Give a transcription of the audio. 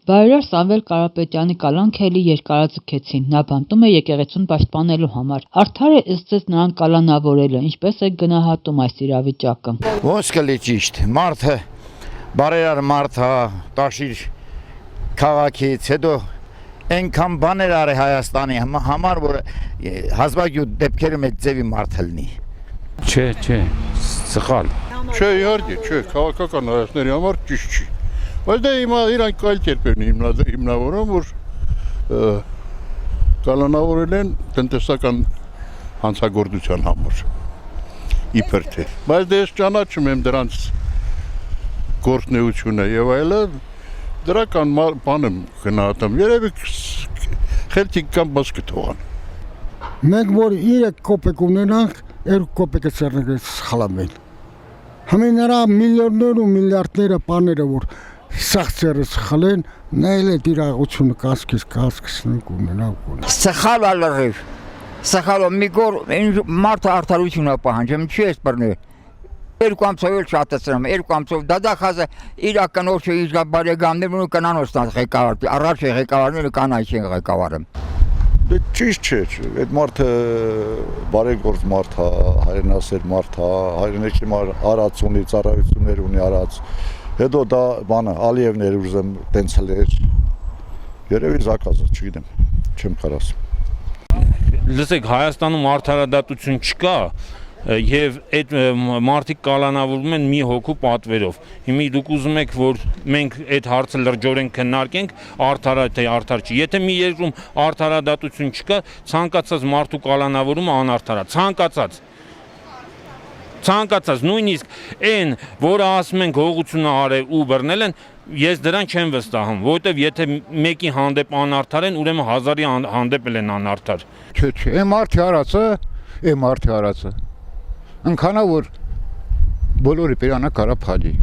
Բարերար Սամվել Կարապետյանի կալանքը էլի երկարաձգեցին, նա բանտում է եկեղեցուն պաշտպանելու համար։ Արդար է ըստ ձեզ նրան կալանավորելը, ինչպես եք գնահատում այս իրավիճակը։ Ոնց կլի ճիշտ, մարդը բարերար մարդ հա, տաշիր քաղաքից, հետո այնքան բաներ արի Հայաստանի համար, որ հազվագյուտ դեպքերում այդ ձևի մարդ լինի։ Չէ, սխալ։ Չէ, իհարկե, չէ, քաղաքական հայացքների համար ճիշտ չի։ Բայց դա հիմա իրանք այլ կերպերն հիմնավորում, որ կալանավորել են տնտեսական հանցագործության համար, իբր թե։ Բայց դե ես ճանաչում եմ դրանց գործունեությունը եւ այլը, դրական բան եմ գնահատում, երևի խելքին կամ բաց կթողան։ Մենք որ 3 կոպեկ ունենանք, 2 կոպեկը ծերնագրից սխալամեն։ Համեն նրա միլիոններ ու միլիարդները բաները որ սաղցերը սխալեն, նա էլ է դիրաղությունը կասկիսնենք ունենանք։ Սխալ ալրիվ, սխալ մի գոր մարդը արդարություն է պահանջում, չի ես բռնել։ Երկու ամսով էլ շատացրում, երկու ամսով դադախազը իրականով չէ իր բարեկամներն ու կանանոց ղեկավար, առաջ ղեկավարները կանայք են ղեկավարում։ Դե ճիշտ չէ, այդ մարդը բարեգործ մարդ է, հայրենասեր մարդ է, հայրենիքի արած ունի, ծառայություններ ունի արած։ Հետո դա բանը Ալիևն էր ուզում տենցել էր։ Երևի զակազը, չգիտեմ, չեմ կարասում։ Լսեք, Հայաստանում արդարադատություն չկա եւ այդ մարդիկ կալանավորվում են մի հոգու պատվերով։ Հիմա դուք ուզում եք, որ մենք այդ հարցը լրջորեն քննարկենք, արդար է թե արդար չի։ Եթե մի երկրում արդարադատություն չկա, ցանկացած մարդու կալանավորումը անարդար է, ցանկացած նույնիսկ այն, որը ասում են գողությունը արել ու բռնել են, ես դրան չեմ վստահում, որովհետև եթե մեկի հանդեպ անարդար են, ուրեմն հազարի հանդեպ են անարդար։ Չէ, մարդի արածը, ընքանա որ բոլորի պերանա կարա փալի։